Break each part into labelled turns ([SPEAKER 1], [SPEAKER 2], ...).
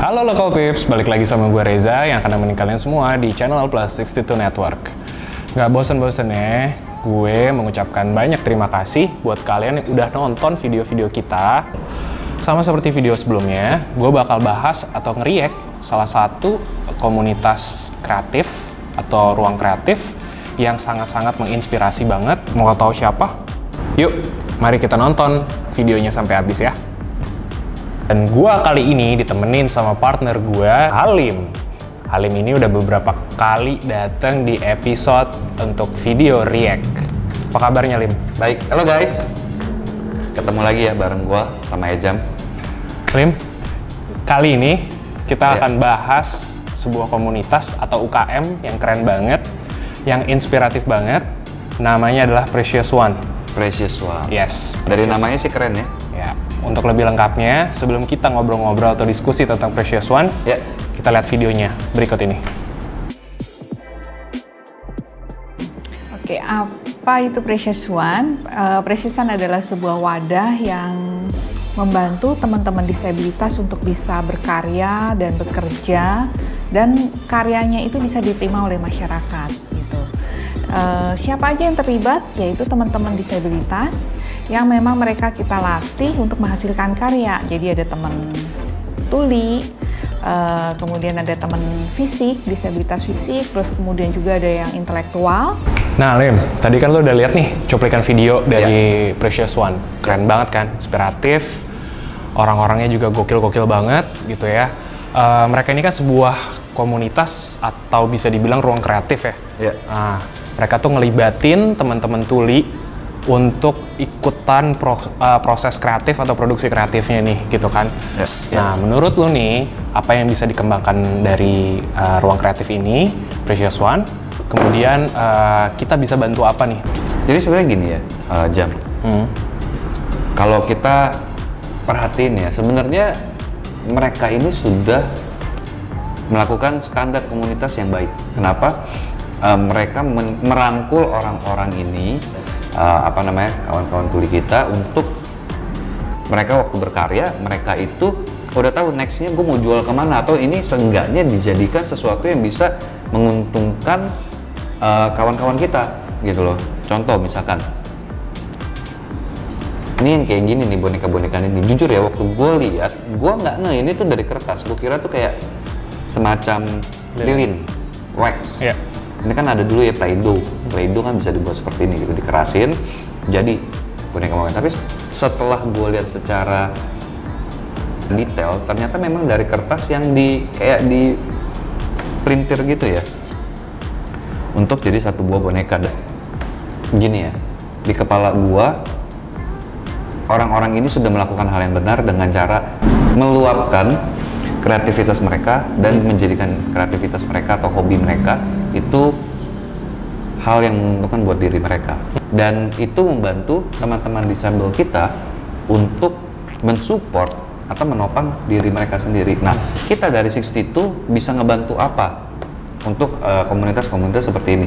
[SPEAKER 1] Halo Local Pips, balik lagi sama gue Reza yang akan nemenin kalian semua di channel Plus 62 Network. Gak bosen-bosen ya, gue mengucapkan banyak terima kasih buat kalian yang udah nonton video-video kita. Sama seperti video sebelumnya, gue bakal bahas atau nge-react salah satu komunitas kreatif atau ruang kreatif yang sangat-sangat menginspirasi banget. Mau tahu siapa? Yuk, mari kita nonton videonya sampai habis ya. Dan gue kali ini ditemenin sama partner gue, Halim. Halim ini udah beberapa kali datang di episode untuk video react. Apa kabarnya, Lim?
[SPEAKER 2] Baik, halo guys. Ketemu lagi ya bareng gue sama Ejam.
[SPEAKER 1] Lim, kali ini kita akan bahas sebuah komunitas atau UKM yang keren banget, yang inspiratif banget. Namanya adalah Precious One.
[SPEAKER 2] Precious One.
[SPEAKER 1] Yes.
[SPEAKER 2] Dari namanya sih keren ya.
[SPEAKER 1] Ya, untuk lebih lengkapnya, sebelum kita ngobrol-ngobrol atau diskusi tentang Precious One, kita lihat videonya berikut ini.
[SPEAKER 3] Oke, apa itu Precious One? Precious One adalah sebuah wadah yang membantu teman-teman disabilitas untuk bisa berkarya dan bekerja, dan karyanya itu bisa diterima oleh masyarakat. Gitu. Siapa aja yang terlibat? Yaitu teman-teman disabilitas yang memang mereka kita latih untuk menghasilkan karya. Jadi ada teman tuli, kemudian ada teman fisik, disabilitas fisik, terus kemudian juga ada yang intelektual.
[SPEAKER 1] Nah, Lim, tadi kan lo udah lihat nih cuplikan video dari Precious One. Keren banget kan, inspiratif, orang-orangnya juga gokil-gokil banget gitu ya. Mereka ini kan sebuah komunitas atau bisa dibilang ruang kreatif ya. Nah, mereka tuh ngelibatin teman-teman tuli untuk ikutan proses kreatif atau produksi kreatifnya nih, gitu kan. Nah, menurut lu nih, apa yang bisa dikembangkan dari ruang kreatif ini, Precious One? Kemudian kita bisa bantu apa nih?
[SPEAKER 2] Jadi sebenarnya gini ya, Jam. Kalau kita perhatiin ya, sebenarnya mereka ini sudah melakukan standar komunitas yang baik. Kenapa? Mereka merangkul orang-orang ini, kawan-kawan tuli kita, untuk mereka waktu berkarya, mereka itu udah tahu nextnya gue mau jual kemana, atau ini seenggaknya dijadikan sesuatu yang bisa menguntungkan kawan-kawan kita gitu loh. Contoh misalkan ini yang kayak gini nih, boneka-bonekaan ini, jujur ya waktu gue lihat, gue nggak ini tuh dari kertas, gue kira tuh kayak semacam lilin wax. Ini kan ada dulu ya Play-Doh kan bisa dibuat seperti ini gitu, dikerasin jadi boneka-boneka. Tapi setelah gue lihat secara detail, ternyata memang dari kertas yang kayak di pelintir gitu ya, untuk jadi satu buah boneka. Gini ya, di kepala gue, orang-orang ini sudah melakukan hal yang benar dengan cara meluapkan kreativitas mereka dan menjadikan kreativitas mereka atau hobi mereka itu hal yang menguntungkan buat diri mereka, dan itu membantu teman-teman disabel kita untuk mensupport atau menopang diri mereka sendiri. Nah, kita dari 62 bisa ngebantu apa untuk komunitas-komunitas seperti ini?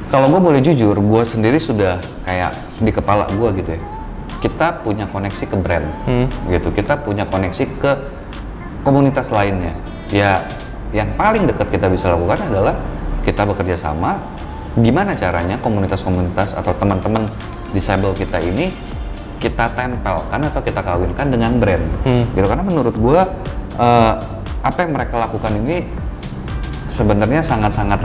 [SPEAKER 2] Kalau gue boleh jujur, gue sendiri sudah kayak di kepala gue gitu ya, kita punya koneksi ke brand gitu, kita punya koneksi ke komunitas lainnya. Ya, yang paling dekat kita bisa lakukan adalah kita bekerja sama. Gimana caranya komunitas-komunitas atau teman-teman disable kita ini kita tempelkan atau kita kawinkan dengan brand gitu. Karena menurut gue apa yang mereka lakukan ini sebenarnya sangat-sangat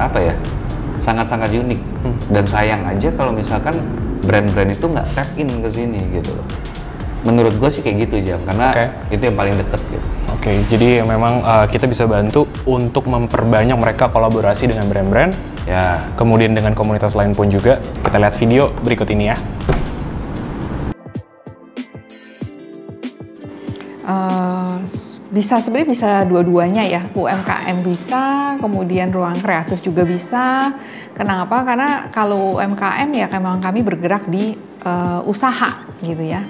[SPEAKER 2] sangat-sangat unik, dan sayang aja kalau misalkan brand-brand itu nggak tap in ke sini gitu. Menurut gue sih kayak gitu, Jam, karena itu yang paling deket gitu.
[SPEAKER 1] Jadi memang kita bisa bantu untuk memperbanyak mereka kolaborasi dengan brand-brand, ya, kemudian dengan komunitas lain pun juga. Kita lihat video berikut ini ya.
[SPEAKER 3] Sebenarnya bisa dua-duanya ya, UMKM bisa, kemudian ruang kreatif juga bisa. Kenapa? Karena kalau UMKM ya memang kami bergerak di usaha gitu ya,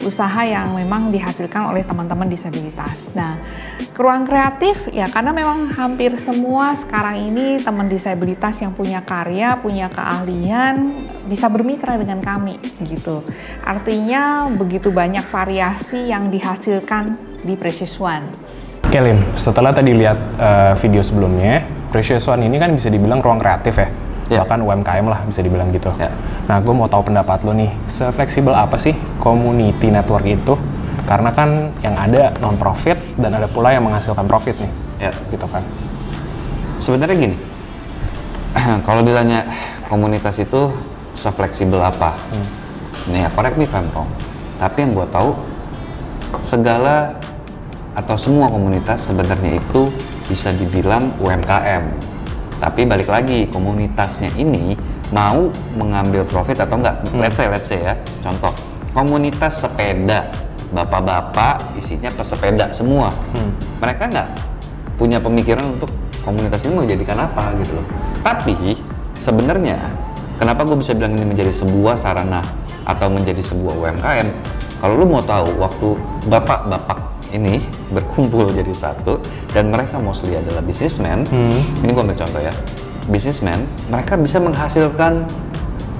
[SPEAKER 3] usaha yang memang dihasilkan oleh teman-teman disabilitas. Nah, ke ruang kreatif ya karena memang hampir semua sekarang ini teman disabilitas yang punya karya, punya keahlian bisa bermitra dengan kami gitu. Artinya begitu banyak variasi yang dihasilkan di Precious One.
[SPEAKER 1] Oke Lim, setelah tadi lihat video sebelumnya, Precious One ini kan bisa dibilang ruang kreatif ya, bahkan UMKM lah bisa dibilang gitu. Nah, gue mau tahu pendapat lo nih, se-fleksibel apa sih community network itu? Karena kan yang ada non-profit dan ada pula yang menghasilkan profit nih, gitu kan.
[SPEAKER 2] Sebenarnya gini, kalau ditanya komunitas itu se-fleksibel apa? Nih ya, correct me if I'm wrong. Tapi yang gue tahu, segala atau semua komunitas sebenarnya itu bisa dibilang UMKM. Tapi balik lagi, komunitasnya ini mau mengambil profit atau enggak. Let's say ya, contoh komunitas sepeda, bapak-bapak isinya pesepeda semua. Mereka nggak punya pemikiran untuk komunitas ini mau jadikan apa gitu loh. Tapi sebenarnya kenapa gue bisa bilang ini menjadi sebuah sarana atau menjadi sebuah UMKM? Kalau lu mau tahu, waktu bapak-bapak ini berkumpul jadi satu dan mereka mostly adalah businessman, ini gue ambil contoh ya, businessman, mereka bisa menghasilkan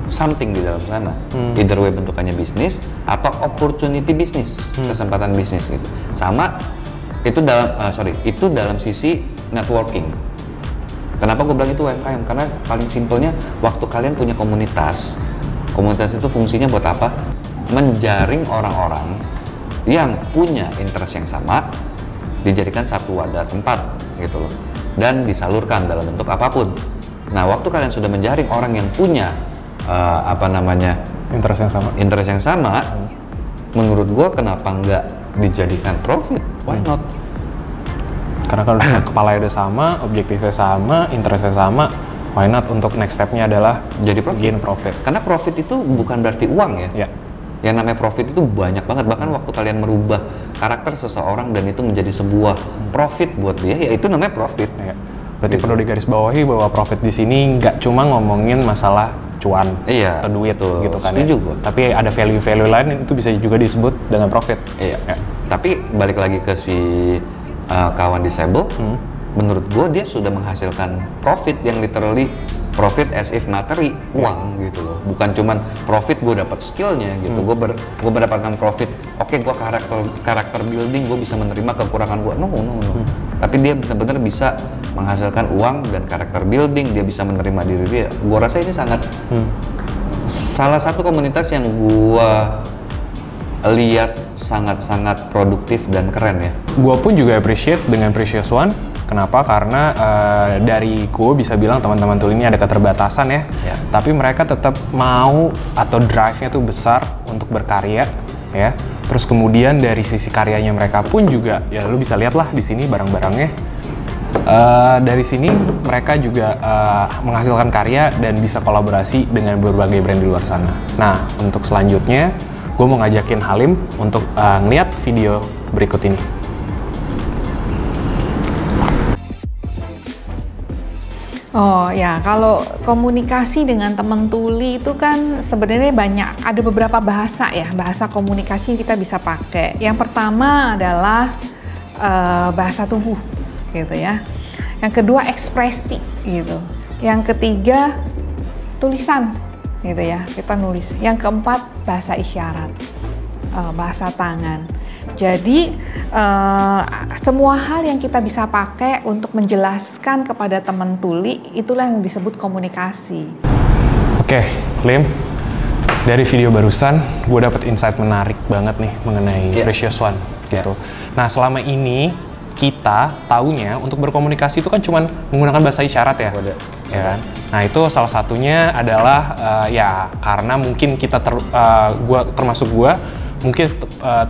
[SPEAKER 2] something di dalam sana, either way bentukannya bisnis atau opportunity bisnis, kesempatan bisnis gitu. Sama itu dalam itu dalam sisi networking. Kenapa gue bilang itu UMKM? Karena paling simpelnya, waktu kalian punya komunitas itu fungsinya buat apa? Menjaring orang-orang yang punya interest yang sama, dijadikan satu wadah tempat gitu loh, dan disalurkan dalam bentuk apapun. Nah, waktu kalian sudah menjaring orang yang punya interest yang sama, menurut gua kenapa nggak dijadikan profit? Why not?
[SPEAKER 1] Karena kalau kepala udah sama, objektifnya sama, interestnya sama, why not untuk next stepnya adalah
[SPEAKER 2] jadi
[SPEAKER 1] profit.
[SPEAKER 2] Karena profit itu bukan berarti uang ya. Yang namanya profit itu banyak banget, bahkan waktu kalian merubah karakter seseorang dan itu menjadi sebuah profit buat dia, ya itu namanya profit.
[SPEAKER 1] Berarti perlu digarisbawahi bahwa profit di sini nggak cuma ngomongin masalah cuan atau duit gitu kan.
[SPEAKER 2] Setuju gua.
[SPEAKER 1] Tapi ada value-value lain itu bisa juga disebut dengan profit.
[SPEAKER 2] Tapi balik lagi ke si kawan disable, menurut gua dia sudah menghasilkan profit yang literally profit as if materi, uang gitu loh. Bukan cuman profit gue dapat skillnya gitu, gue mendapatkan profit, oke, gue karakter building, gue bisa menerima kekurangan gue, no. Tapi dia benar-benar bisa menghasilkan uang dan karakter building, dia bisa menerima diri dia. Gue rasa ini sangat salah satu komunitas yang gue lihat sangat-sangat produktif dan keren ya.
[SPEAKER 1] Gue pun juga appreciate dengan Precious One. Kenapa? Karena dari gue bisa bilang teman-teman tuh ini ada keterbatasan ya, tapi mereka tetap mau atau drive-nya tuh besar untuk berkarya ya. Terus kemudian dari sisi karyanya mereka pun juga ya lu bisa lihat lah di sini barang-barangnya. Dari sini mereka juga menghasilkan karya dan bisa kolaborasi dengan berbagai brand di luar sana. Nah, untuk selanjutnya gue mau ngajakin Halim untuk ngeliat video berikut ini.
[SPEAKER 3] Oh ya, kalau komunikasi dengan teman tuli itu kan sebenarnya banyak, ada beberapa bahasa ya, bahasa komunikasi yang kita bisa pakai. Yang pertama adalah bahasa tubuh gitu ya. Yang kedua ekspresi gitu. Yang ketiga tulisan gitu ya, kita nulis. Yang keempat bahasa isyarat, bahasa tangan. Jadi semua hal yang kita bisa pakai untuk menjelaskan kepada teman tuli, itulah yang disebut komunikasi.
[SPEAKER 1] Oke, Lim, dari video barusan gue dapet insight menarik banget nih mengenai Precious One gitu. Nah, selama ini kita taunya untuk berkomunikasi itu kan cuma menggunakan bahasa isyarat ya. Ya kan? Nah, itu salah satunya adalah ya karena mungkin kita termasuk gue mungkin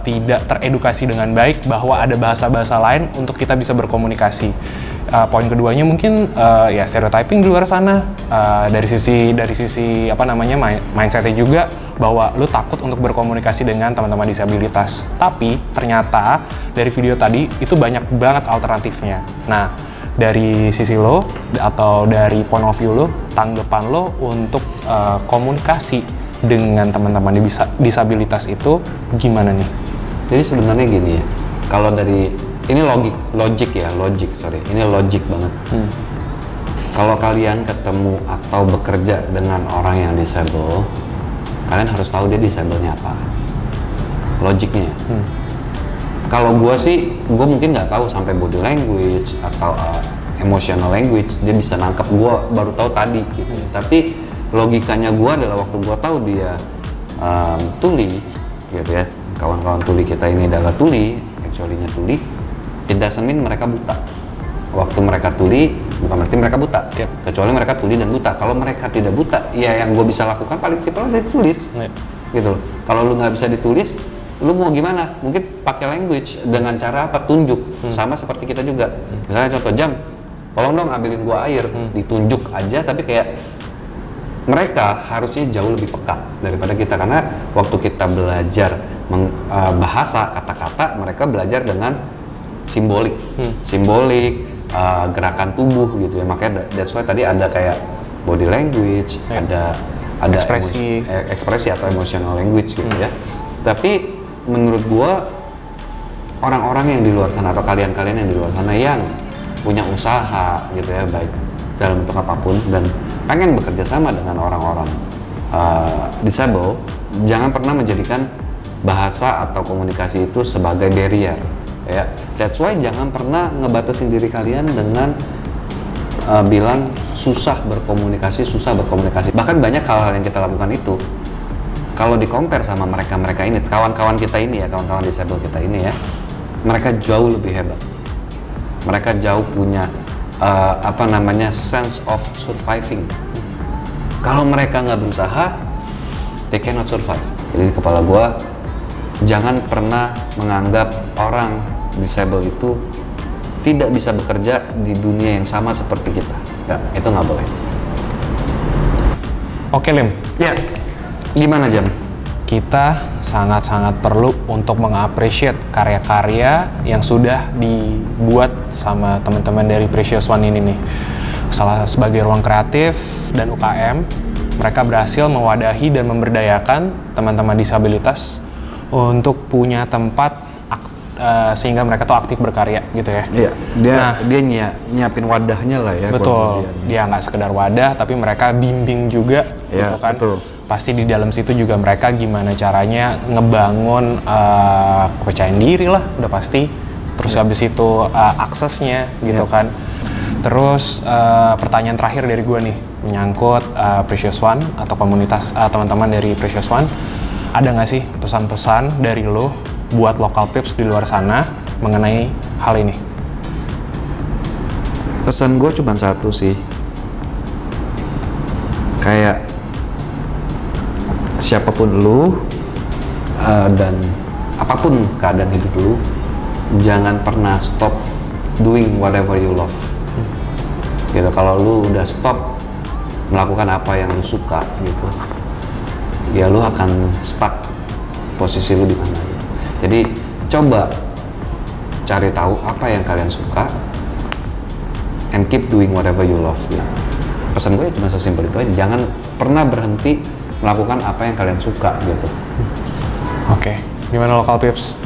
[SPEAKER 1] tidak teredukasi dengan baik bahwa ada bahasa-bahasa lain untuk kita bisa berkomunikasi. Poin keduanya mungkin ya stereotyping di luar sana, dari sisi apa namanya mindsetnya juga bahwa lu takut untuk berkomunikasi dengan teman-teman disabilitas. Tapi ternyata dari video tadi itu banyak banget alternatifnya. Nah, dari sisi lo atau dari point of view lo, tanggapan lo untuk komunikasi dengan teman-teman disabilitas itu gimana nih?
[SPEAKER 2] Jadi sebenarnya gini ya, kalau dari ini logik banget. Kalau kalian ketemu atau bekerja dengan orang yang disable, kalian harus tahu dia disable-nya apa, logiknya. Kalau gue sih, gue mungkin nggak tahu sampai body language atau emotional language, dia bisa nangkep. Gue baru tahu tadi gitu. Tapi logikanya gue adalah waktu gue tahu dia tuli, gitu ya. Kawan-kawan tuli kita ini adalah tuli, actually-nya tuli. It doesn't mean mereka buta. Waktu mereka tuli, bukan berarti mereka buta. Kecuali mereka tuli dan buta. Kalau mereka tidak buta, ya yang gue bisa lakukan paling simpel adalah ditulis, gitu loh. Kalau lu nggak bisa ditulis, lu mau gimana? Mungkin pakai language dengan cara apa? Tunjuk. Sama seperti kita juga. Misalnya contoh, Jam, tolong dong ambilin gua air. Ditunjuk aja, tapi kayak mereka harusnya jauh lebih peka daripada kita, karena waktu kita belajar bahasa kata-kata, mereka belajar dengan simbolik, gerakan tubuh gitu ya. Makanya that's why tadi ada kayak body language, ada ekspresi atau emotional language gitu ya. Tapi menurut gua orang-orang yang di luar sana atau kalian-kalian yang di luar sana yang punya usaha gitu ya, baik dalam bentuk apapun dan pengen bekerja sama dengan orang-orang disable, jangan pernah menjadikan bahasa atau komunikasi itu sebagai barrier ya. That's why jangan pernah ngebatasin diri kalian dengan bilang susah berkomunikasi. Bahkan banyak hal-hal yang kita lakukan itu, kalau di-compare sama mereka ini, kawan-kawan kita ini ya, kawan-kawan disable kita ini ya, mereka jauh lebih hebat. Mereka jauh punya sense of surviving. Kalau mereka nggak berusaha, they cannot survive. Jadi di kepala gua, jangan pernah menganggap orang disable itu tidak bisa bekerja di dunia yang sama seperti kita. Ya, itu nggak boleh.
[SPEAKER 1] Oke, Lim.
[SPEAKER 2] Ya. Gimana, Jam?
[SPEAKER 1] Kita sangat-sangat perlu untuk mengapresiasi karya-karya yang sudah dibuat sama teman-teman dari Precious One ini nih. Sebagai ruang kreatif dan UKM, mereka berhasil mewadahi dan memberdayakan teman-teman disabilitas untuk punya tempat sehingga mereka tuh aktif berkarya gitu ya.
[SPEAKER 2] Iya, dia nyiapin wadahnya lah ya.
[SPEAKER 1] Betul, dia nggak sekedar wadah, tapi mereka bimbing juga gitu kan. Betul. Pasti di dalam situ juga mereka gimana caranya ngebangun kepercayaan diri lah, udah pasti. Terus habis itu aksesnya gitu kan. Terus pertanyaan terakhir dari gue nih, menyangkut Precious One atau komunitas teman-teman dari Precious One. Ada nggak sih pesan-pesan dari lo buat local peeps di luar sana mengenai hal ini?
[SPEAKER 2] Pesan gue cuma satu sih, kayak siapapun lu dan apapun keadaan hidup lu, jangan pernah stop doing whatever you love. Gitu. Kalau lu udah stop melakukan apa yang lu suka gitu, ya lu akan stuck posisi lu di mana. Jadi coba cari tahu apa yang kalian suka and keep doing whatever you love. Gitu. Pesan gue cuma sesimpel itu aja, jangan pernah berhenti melakukan apa yang kalian suka gitu.
[SPEAKER 1] Oke, gimana local peeps?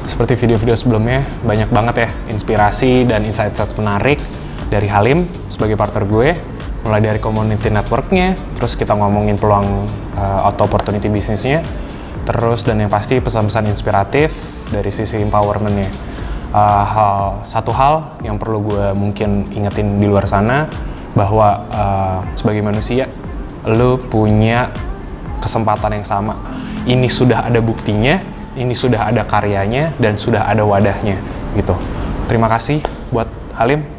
[SPEAKER 1] Seperti video-video sebelumnya, banyak banget ya inspirasi dan insight-insight menarik dari Halim sebagai partner gue, mulai dari community networknya, terus kita ngomongin peluang atau opportunity bisnisnya, terus dan yang pasti pesan-pesan inspiratif dari sisi empowerment-nya. Satu hal yang perlu gue mungkin ingetin di luar sana, bahwa sebagai manusia, lo punya kesempatan yang sama. Ini sudah ada buktinya, ini sudah ada karyanya, dan sudah ada wadahnya gitu. Terima kasih buat Halim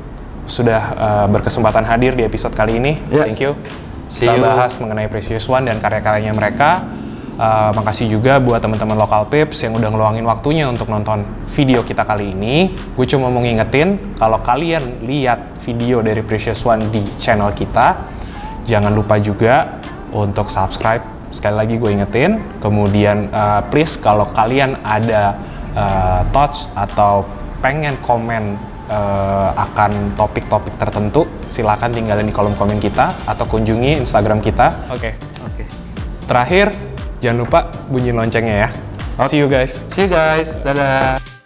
[SPEAKER 1] sudah berkesempatan hadir di episode kali ini. Thank you. Kita bahas mengenai Precious One dan karya-karyanya mereka. Makasih juga buat teman-teman local peeps yang udah ngeluangin waktunya untuk nonton video kita kali ini. Gue cuma mau ngingetin, kalau kalian lihat video dari Precious One di channel kita, jangan lupa juga untuk subscribe. Sekali lagi gue ingetin. Kemudian please kalau kalian ada thoughts atau pengen komen akan topik-topik tertentu, silakan tinggalin di kolom komen kita atau kunjungi Instagram kita. Oke. Terakhir, jangan lupa bunyi loncengnya ya. See you guys.
[SPEAKER 2] Dadah.